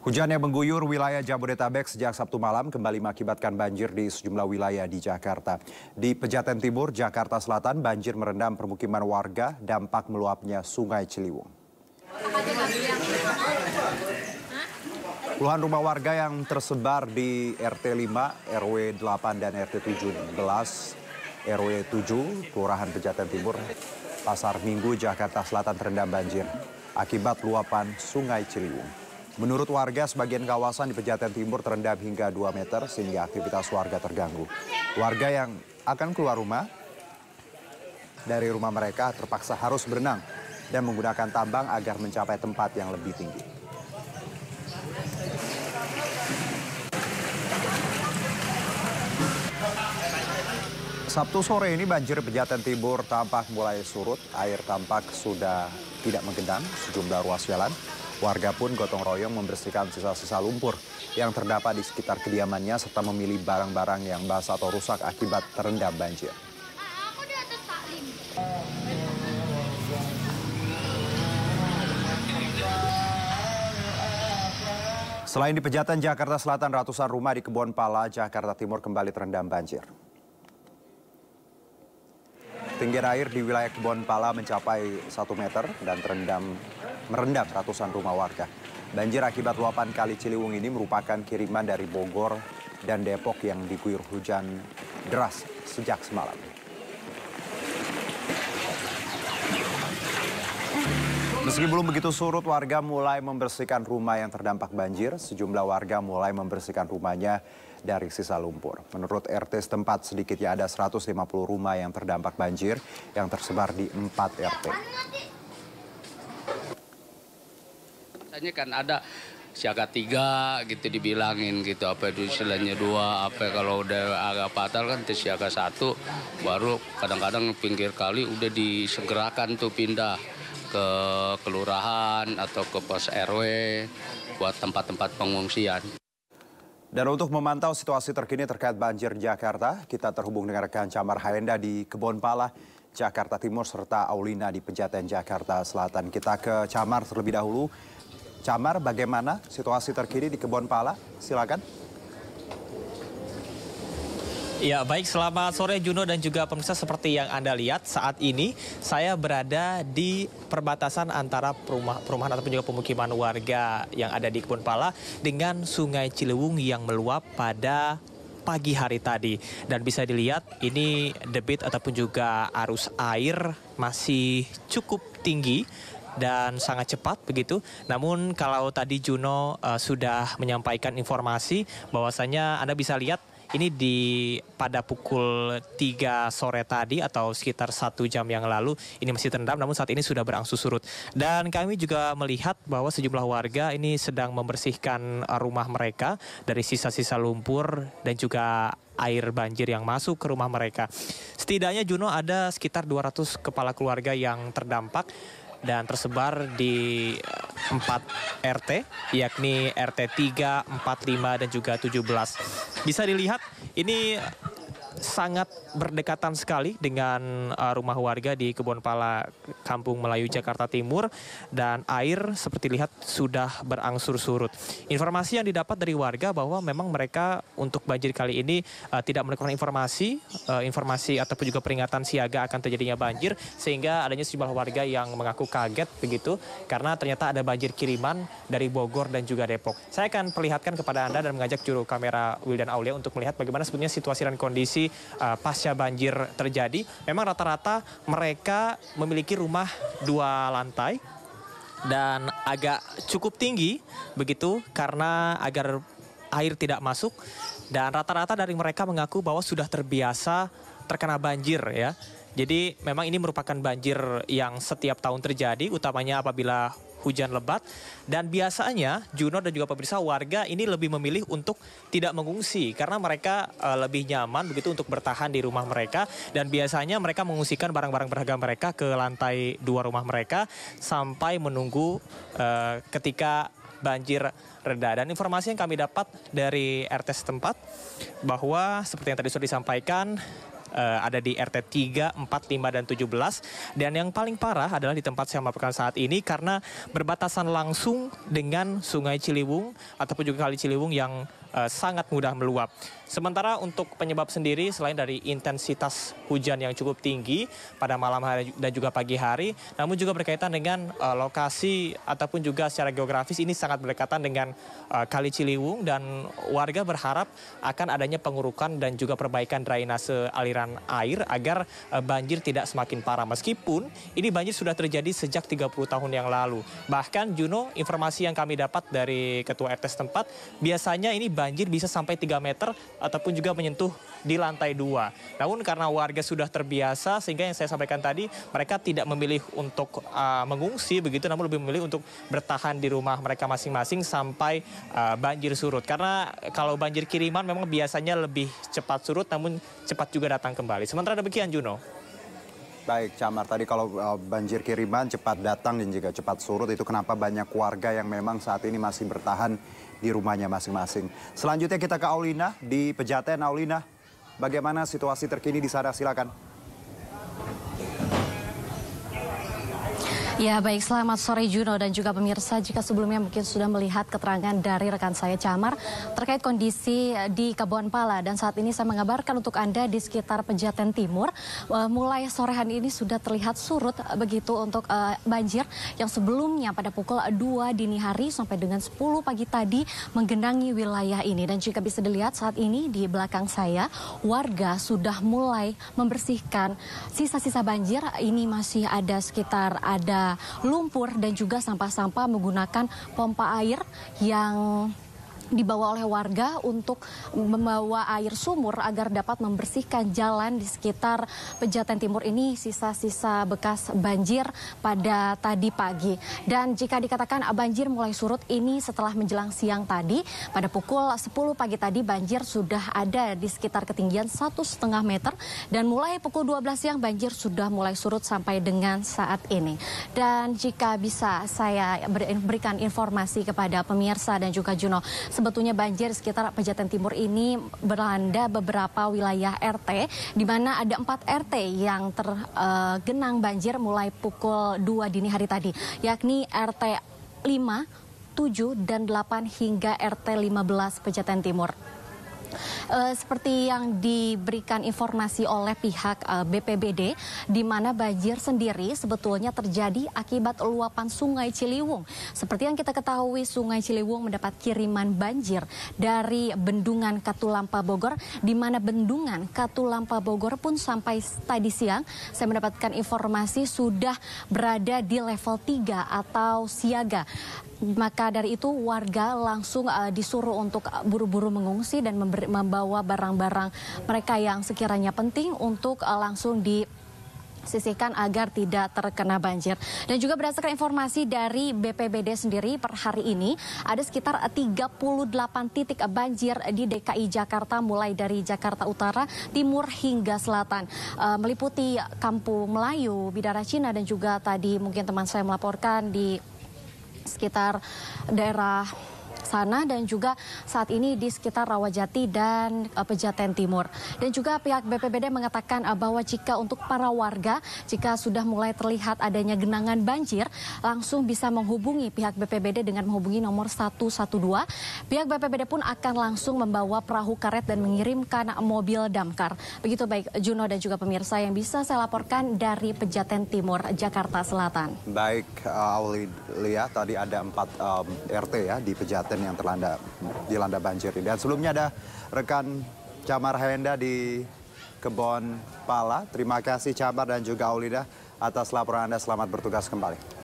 Hujan yang mengguyur wilayah Jabodetabek sejak Sabtu malam kembali mengakibatkan banjir di sejumlah wilayah di Jakarta. Di Pejaten Timur, Jakarta Selatan, banjir merendam permukiman warga, dampak meluapnya Sungai Ciliwung. Puluhan rumah warga yang tersebar di RT 5, RW 8, dan RT 17, RW 7, Kelurahan Pejaten Timur, Pasar Minggu, Jakarta Selatan terendam banjir akibat luapan Sungai Ciliwung. Menurut warga, sebagian kawasan di Pejaten Timur terendam hingga 2 meter sehingga aktivitas warga terganggu. Warga yang akan keluar rumah dari rumah mereka terpaksa harus berenang dan menggunakan tambang agar mencapai tempat yang lebih tinggi. Sabtu sore ini banjir Pejaten Timur tampak mulai surut, air tampak sudah tidak menggenang sejumlah ruas jalan. Warga pun gotong royong membersihkan sisa-sisa lumpur yang terdapat di sekitar kediamannya serta memilih barang-barang yang basah atau rusak akibat terendam banjir. Selain di Pejaten, Jakarta Selatan, ratusan rumah di Kebonpala, Jakarta Timur kembali terendam banjir. Ketinggian air di wilayah Kebonpala mencapai 1 meter dan merendam ratusan rumah warga. Banjir akibat luapan Kali Ciliwung ini merupakan kiriman dari Bogor dan Depok yang diguyur hujan deras sejak semalam. Meski belum begitu surut, warga mulai membersihkan rumah yang terdampak banjir. Sejumlah warga mulai membersihkan rumahnya dari sisa lumpur. Menurut RT setempat, sedikitnya ada 150 rumah yang terdampak banjir yang tersebar di 4 RT. Biasanya kan ada siaga 3 gitu dibilangin gitu, apa itu istilahnya 2, apa kalau udah agak fatal kan siaga 1, baru kadang-kadang pinggir kali udah disegerakan tuh pindah ke kelurahan atau ke pos RW buat tempat-tempat pengungsian. Dan untuk memantau situasi terkini terkait banjir Jakarta, kita terhubung dengan rekan Camar Haenda di Kebonpala, Jakarta Timur, serta Aulina di Pejaten, Jakarta Selatan. Kita ke Camar terlebih dahulu. Camar, bagaimana situasi terkini di Kebonpala? Silakan. Ya, baik, selamat sore Juno dan juga pemirsa. Seperti yang Anda lihat saat ini saya berada di perbatasan antara perumahan ataupun juga pemukiman warga yang ada di Kebonpala dengan Sungai Ciliwung yang meluap pada pagi hari tadi. Dan bisa dilihat ini debit ataupun juga arus air masih cukup tinggi dan sangat cepat begitu. Namun kalau tadi Juno sudah menyampaikan informasi bahwasanya Anda bisa lihat ini pada pukul 3 sore tadi atau sekitar 1 jam yang lalu ini masih terendam, namun saat ini sudah berangsur surut. Dan kami juga melihat bahwa sejumlah warga ini sedang membersihkan rumah mereka dari sisa-sisa lumpur dan juga air banjir yang masuk ke rumah mereka. Setidaknya Juno ada sekitar 200 kepala keluarga yang terdampak dan tersebar di 4 RT, yakni RT 3, 4, 5, dan juga 17. Bisa dilihat ini sangat berdekatan sekali dengan rumah warga di Kebonpala, Kampung Melayu, Jakarta Timur, dan air seperti lihat sudah berangsur surut. Informasi yang didapat dari warga bahwa memang mereka untuk banjir kali ini tidak mendapatkan informasi ataupun juga peringatan siaga akan terjadinya banjir, sehingga adanya sejumlah warga yang mengaku kaget begitu karena ternyata ada banjir kiriman dari Bogor dan juga Depok. Saya akan perlihatkan kepada Anda dan mengajak juru kamera Wildan Aulia untuk melihat bagaimana sebetulnya situasi dan kondisi pasca banjir terjadi. Memang rata-rata mereka memiliki rumah 2 lantai dan agak cukup tinggi begitu karena agar air tidak masuk, dan rata-rata dari mereka mengaku bahwa sudah terbiasa terkena banjir ya. Jadi memang ini merupakan banjir yang setiap tahun terjadi, utamanya apabila hujan lebat, dan biasanya Juno dan juga pemirsa, warga ini lebih memilih untuk tidak mengungsi karena mereka lebih nyaman begitu untuk bertahan di rumah mereka, dan biasanya mereka mengungsikan barang-barang berharga mereka ke lantai 2 rumah mereka sampai menunggu ketika banjir reda. Dan informasi yang kami dapat dari RT setempat bahwa seperti yang tadi sudah disampaikan, ada di RT 3, 4, 5, dan 17. Dan yang paling parah adalah di tempat saya melaporkan saat ini karena berbatasan langsung dengan Sungai Ciliwung ataupun juga Kali Ciliwung yang sangat mudah meluap. Sementara untuk penyebab sendiri selain dari intensitas hujan yang cukup tinggi pada malam hari dan juga pagi hari, namun juga berkaitan dengan lokasi ataupun juga secara geografis ini sangat berdekatan dengan Kali Ciliwung dan warga berharap akan adanya pengurukan dan juga perbaikan drainase aliran air agar banjir tidak semakin parah. Meskipun ini banjir sudah terjadi sejak 30 tahun yang lalu. Bahkan Juno, informasi yang kami dapat dari Ketua RT setempat, biasanya ini banjir bisa sampai 3 meter ataupun juga menyentuh di lantai 2. Namun karena warga sudah terbiasa sehingga yang saya sampaikan tadi mereka tidak memilih untuk mengungsi begitu, namun lebih memilih untuk bertahan di rumah mereka masing-masing sampai banjir surut. Karena kalau banjir kiriman memang biasanya lebih cepat surut namun cepat juga datang kembali. Sementara demikian Juno. Baik, Camar, tadi kalau banjir kiriman cepat datang dan juga cepat surut, itu kenapa banyak warga yang memang saat ini masih bertahan di rumahnya masing-masing. Selanjutnya kita ke Aulina di Pejaten. Aulina, bagaimana situasi terkini di sana? Silakan. Ya baik, selamat sore Juno dan juga pemirsa. Jika sebelumnya mungkin sudah melihat keterangan dari rekan saya Camar terkait kondisi di Kebonpala, dan saat ini saya mengabarkan untuk Anda di sekitar Pejaten Timur mulai sore hari ini sudah terlihat surut begitu untuk banjir yang sebelumnya pada pukul 2 dini hari sampai dengan 10 pagi tadi menggenangi wilayah ini. Dan jika bisa dilihat saat ini di belakang saya warga sudah mulai membersihkan sisa-sisa banjir. Ini masih ada sekitar lumpur dan juga sampah-sampah menggunakan pompa air yang dibawa oleh warga untuk membawa air sumur agar dapat membersihkan jalan di sekitar Pejaten Timur ini, sisa-sisa bekas banjir pada tadi pagi. Dan jika dikatakan banjir mulai surut ini setelah menjelang siang tadi, pada pukul 10 pagi tadi banjir sudah ada di sekitar ketinggian 1,5 meter, dan mulai pukul 12 siang banjir sudah mulai surut sampai dengan saat ini. Dan jika bisa saya berikan informasi kepada pemirsa dan juga Juno, sebetulnya banjir di sekitar Pejaten Timur ini melanda beberapa wilayah RT, di mana ada 4 RT yang tergenang banjir mulai pukul 2 dini hari tadi, yakni RT 5, 7, dan 8 hingga RT 15 Pejaten Timur. Seperti yang diberikan informasi oleh pihak BPBD, di mana banjir sendiri sebetulnya terjadi akibat luapan Sungai Ciliwung. Seperti yang kita ketahui, Sungai Ciliwung mendapat kiriman banjir dari Bendungan Katulampa Bogor, di mana Bendungan Katulampa Bogor pun sampai tadi siang saya mendapatkan informasi sudah berada di level 3 atau siaga. Maka dari itu warga langsung disuruh untuk buru-buru mengungsi dan membawa barang-barang mereka yang sekiranya penting untuk langsung disisihkan agar tidak terkena banjir. Dan juga berdasarkan informasi dari BPBD sendiri, per hari ini ada sekitar 38 titik banjir di DKI Jakarta, mulai dari Jakarta Utara, Timur hingga Selatan, meliputi Kampung Melayu, Bidara Cina, dan juga tadi mungkin teman saya melaporkan di sekitar daerah sana, dan juga saat ini di sekitar Rawajati dan Pejaten Timur. Dan juga pihak BPBD mengatakan bahwa jika untuk para warga, jika sudah mulai terlihat adanya genangan banjir, langsung bisa menghubungi pihak BPBD dengan menghubungi nomor 112. Pihak BPBD pun akan langsung membawa perahu karet dan mengirimkan mobil damkar. Begitu baik Juno dan juga pemirsa yang bisa saya laporkan dari Pejaten Timur, Jakarta Selatan. Baik, Aulia, tadi ada 4 RT ya di Pejaten yang dilanda banjir. Dan sebelumnya ada rekan Camar Henda di Kebonpala. Terima kasih Camar dan juga Aulida atas laporan Anda. Selamat bertugas kembali.